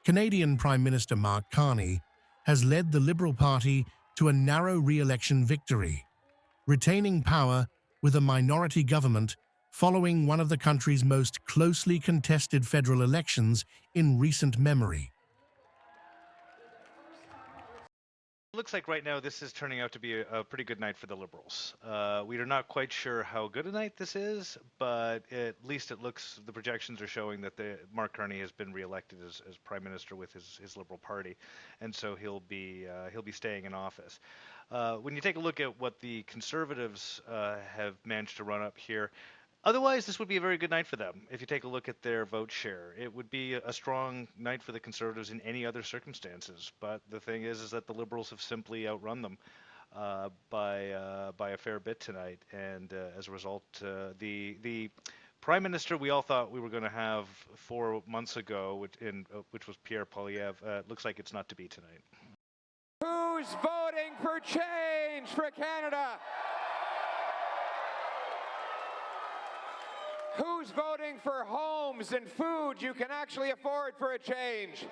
Canadian Prime Minister Mark Carney has led the Liberal Party to a narrow re-election victory, retaining power with a minority government following one of the country's most closely contested federal elections in recent memory. It looks like right now this is turning out to be a pretty good night for the Liberals. We are not quite sure how good a night this is, but at least it looks, the projections are showing that Mark Carney has been reelected as Prime Minister with his Liberal Party, and so he'll be staying in office. When you take a look at what the Conservatives have managed to run up here, otherwise, this would be a very good night for them. If you take a look at their vote share, it would be a strong night for the Conservatives in any other circumstances. But the thing is that the Liberals have simply outrun them by a fair bit tonight, and as a result, the Prime Minister we all thought we were going to have 4 months ago, which was Pierre Poilievre, looks like it's not to be tonight. Who's voting for change for Canada? Who's voting for homes and food you can actually afford for a change?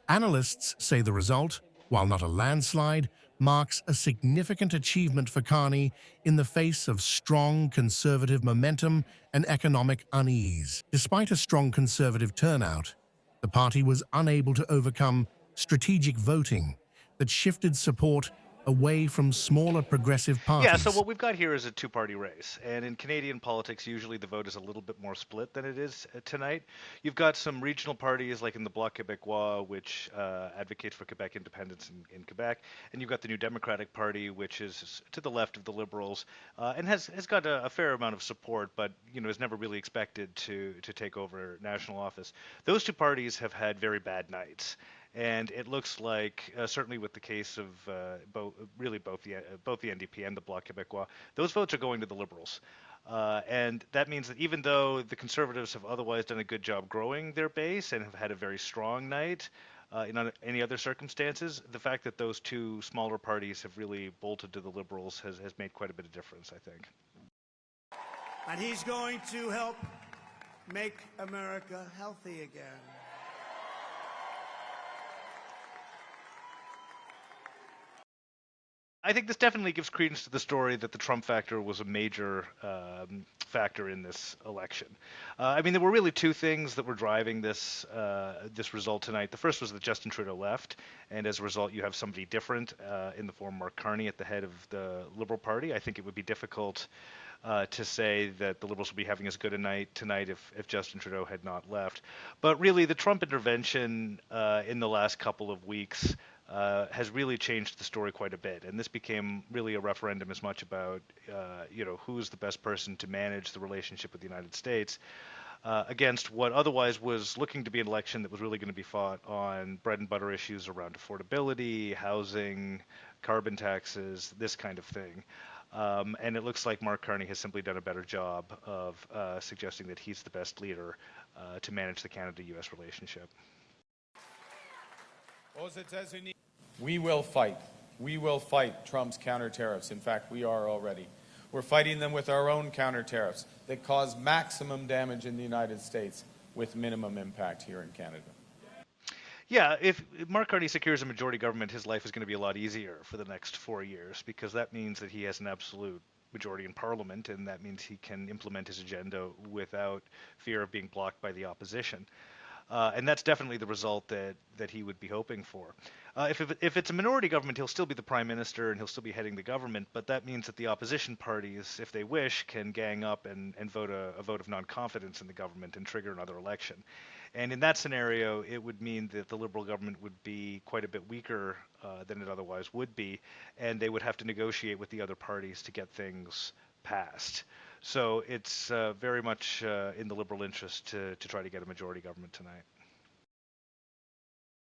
Analysts say the result, while not a landslide, marks a significant achievement for Carney in the face of strong Conservative momentum and economic unease. Despite a strong Conservative turnout, the party was unable to overcome strategic voting that shifted support away from smaller progressive parties. Yeah, so what we've got here is a two-party race, and in Canadian politics, usually the vote is a little bit more split than it is tonight. You've got some regional parties, like in the Bloc Québécois, which advocates for Quebec independence in Quebec, and you've got the New Democratic Party, which is to the left of the Liberals, and has got a fair amount of support, but is never really expected to take over national office. Those two parties have had very bad nights. And it looks like, certainly with the case of both the NDP and the Bloc Québécois, those votes are going to the Liberals. And that means that even though the Conservatives have otherwise done a good job growing their base and have had a very strong night in any other circumstances, the fact that those two smaller parties have really bolted to the Liberals has made quite a bit of difference, I think. And he's going to help make America healthy again. I think this definitely gives credence to the story that the Trump factor was a major factor in this election. I mean, there were really two things that were driving this result tonight. The first was that Justin Trudeau left, and as a result, you have somebody different in the form of Mark Carney at the head of the Liberal Party. I think it would be difficult to say that the Liberals would be having as good a night tonight if Justin Trudeau had not left. But really, the Trump intervention in the last couple of weeks has really changed the story quite a bit, and this became really a referendum as much about who's the best person to manage the relationship with the United States against what otherwise was looking to be an election that was really going to be fought on bread and butter issues around affordability, housing, carbon taxes, this kind of thing. And it looks like Mark Carney has simply done a better job of suggesting that he's the best leader to manage the Canada-U.S. relationship. We will fight. We will fight Trump's counter tariffs. In fact, we are already. We're fighting them with our own counter tariffs that cause maximum damage in the United States with minimum impact here in Canada. Yeah, if Mark Carney secures a majority government, his life is going to be a lot easier for the next 4 years, because that means that he has an absolute majority in Parliament, and that means he can implement his agenda without fear of being blocked by the opposition. And that's definitely the result that he would be hoping for. If it's a minority government, he'll still be the prime minister and he'll still be heading the government, but that means that the opposition parties, if they wish, can gang up and vote a vote of non-confidence in the government and trigger another election. And in that scenario, it would mean that the Liberal government would be quite a bit weaker than it otherwise would be, and they would have to negotiate with the other parties to get things passed. So it's very much in the Liberal interest to try to get a majority government tonight.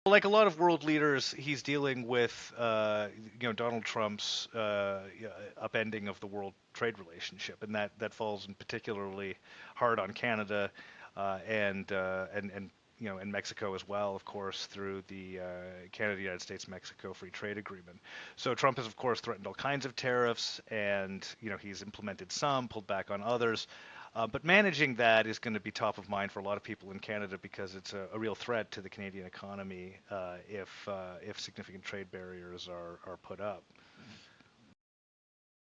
Like a lot of world leaders, he's dealing with Donald Trump's upending of the world trade relationship, and that falls in particularly hard on Canada and Mexico as well, of course, through the Canada-United States-Mexico Free Trade Agreement. So Trump has, of course, threatened all kinds of tariffs, and he's implemented some, pulled back on others. But managing that is going to be top of mind for a lot of people in Canada because it's a real threat to the Canadian economy if significant trade barriers are put up.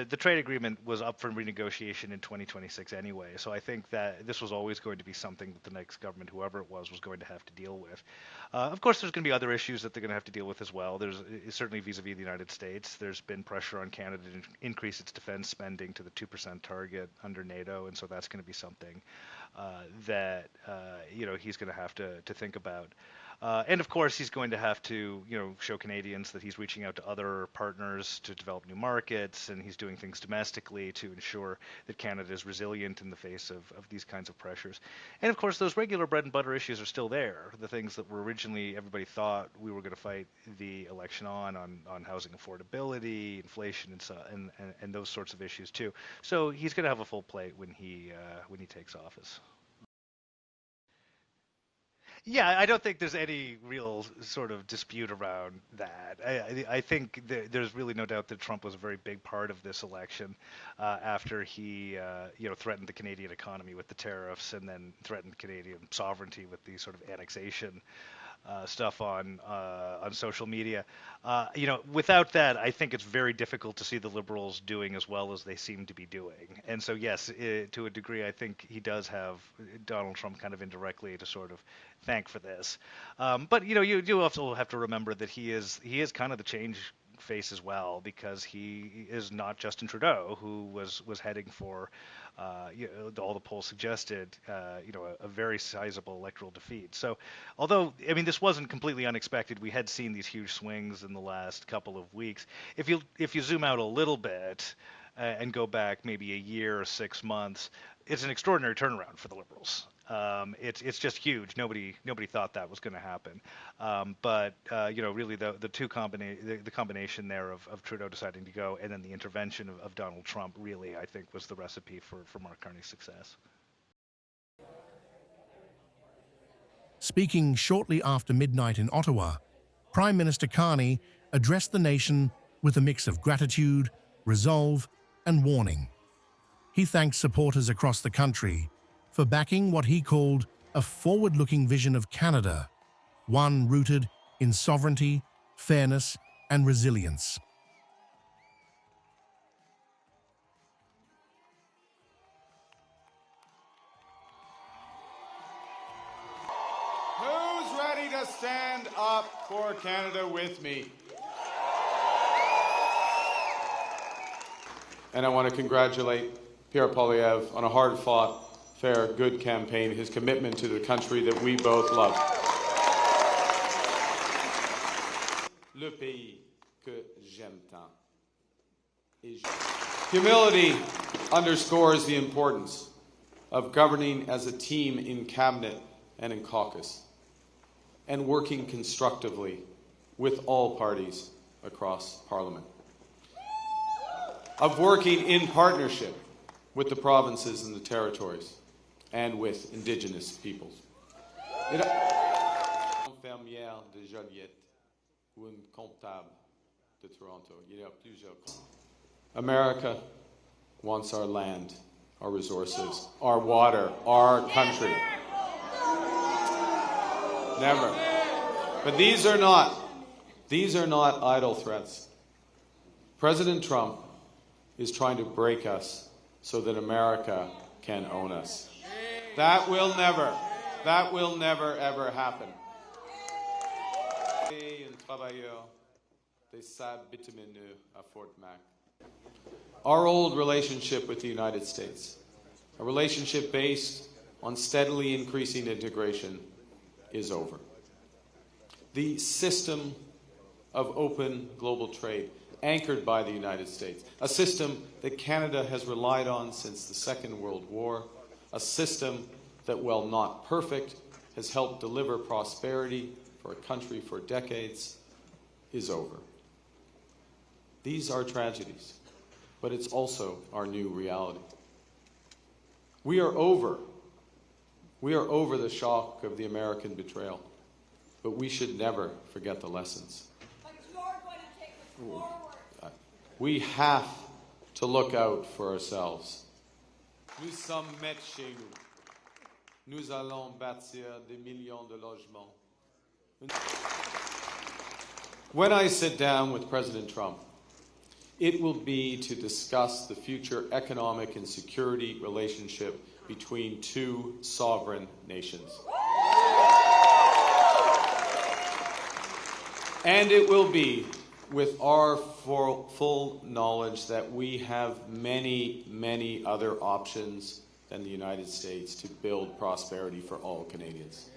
The trade agreement was up for renegotiation in 2026 anyway, so I think that this was always going to be something that the next government, whoever it was going to have to deal with. Of course, there's going to be other issues that they're going to have to deal with as well. There's certainly vis-a-vis the United States. There's been pressure on Canada to increase its defense spending to the 2% target under NATO, and so that's going to be something that he's going to have to think about. And of course, he's going to have to, show Canadians that he's reaching out to other partners to develop new markets, and he's doing things domestically to ensure that Canada is resilient in the face of these kinds of pressures. And of course, those regular bread and butter issues are still there. The things that were originally everybody thought we were going to fight the election on housing affordability, inflation, and those sorts of issues too. So he's going to have a full plate when he takes office. Yeah, I don't think there's any real sort of dispute around that. I think there's really no doubt that Trump was a very big part of this election after he, threatened the Canadian economy with the tariffs and then threatened Canadian sovereignty with the sort of annexation stuff on social media. Without that, I think it's very difficult to see the Liberals doing as well as they seem to be doing. And so, yes, to a degree, I think he does have Donald Trump kind of indirectly to sort of thank for this. But you do also have to remember that he is kind of the change face as well, because he is not Justin Trudeau, who was heading for, all the polls suggested, a very sizable electoral defeat. So, although this wasn't completely unexpected, we had seen these huge swings in the last couple of weeks. If you zoom out a little bit and go back maybe a year or 6 months, it's an extraordinary turnaround for the Liberals. It's just huge. Nobody thought that was going to happen. But really the combination there of Trudeau deciding to go and then the intervention of Donald Trump really, I think, was the recipe for Mark Carney's success. Speaking shortly after midnight in Ottawa, Prime Minister Carney addressed the nation with a mix of gratitude, resolve, and warning. He thanked supporters across the country for backing what he called a forward-looking vision of Canada, one rooted in sovereignty, fairness, and resilience. Who's ready to stand up for Canada with me? And I want to congratulate Pierre Poilievre on a hard-fought, fair, good campaign, his commitment to the country that we both love. Le pays que j'aime tant. Humility underscores the importance of governing as a team in cabinet and in caucus, and working constructively with all parties across Parliament, of working in partnership with the provinces and the territories, and with Indigenous peoples. Infirmière de Joliette ou un comptable de Toronto. America wants our land, our resources, our water, our country. Never. But these are not idle threats. President Trump is trying to break us so that America can own us. That will never ever happen. Our old relationship with the United States, a relationship based on steadily increasing integration, is over. The system of open global trade, anchored by the United States, a system that Canada has relied on since the Second World War, a system that, while not perfect, has helped deliver prosperity for a country for decades, is over. These are tragedies, but it's also our new reality. We are over the shock of the American betrayal, but we should never forget the lessons. But you're going to take us forward. We have to look out for ourselves. Nous sommes maîtres chez nous. Nous allons bâtir des millions de logements. When I sit down with President Trump, it will be to discuss the future economic and security relationship between two sovereign nations. And it will be with our full knowledge that we have many, many other options than the United States to build prosperity for all Canadians.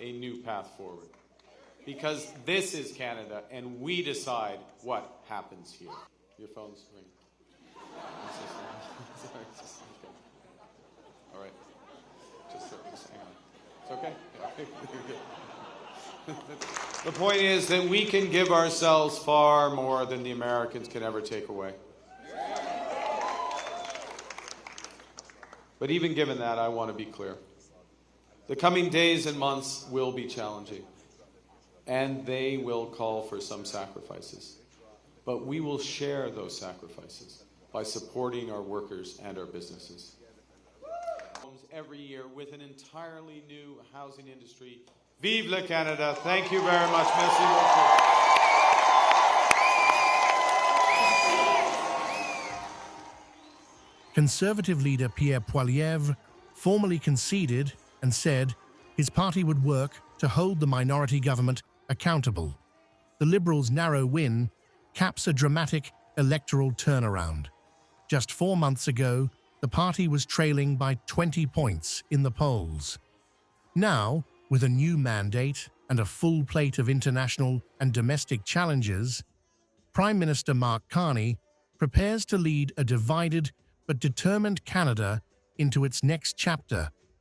A new path forward. Because this is Canada, and we decide what happens here. Your phone's ringing. Sorry, just, okay. All right. Just hang on. It's okay? Yeah. You're good. The point is that we can give ourselves far more than the Americans can ever take away. But even given that, I want to be clear. The coming days and months will be challenging, and they will call for some sacrifices. But we will share those sacrifices by supporting our workers and our businesses. Every year with an entirely new housing industry. Vive le Canada. Thank you very much. Merci beaucoup. Conservative leader Pierre Poilievre formally conceded and said his party would work to hold the minority government accountable. The Liberals' narrow win caps a dramatic electoral turnaround. Just 4 months ago, the party was trailing by 20 points in the polls. Now, with a new mandate and a full plate of international and domestic challenges, Prime Minister Mark Carney prepares to lead a divided but determined Canada into its next chapter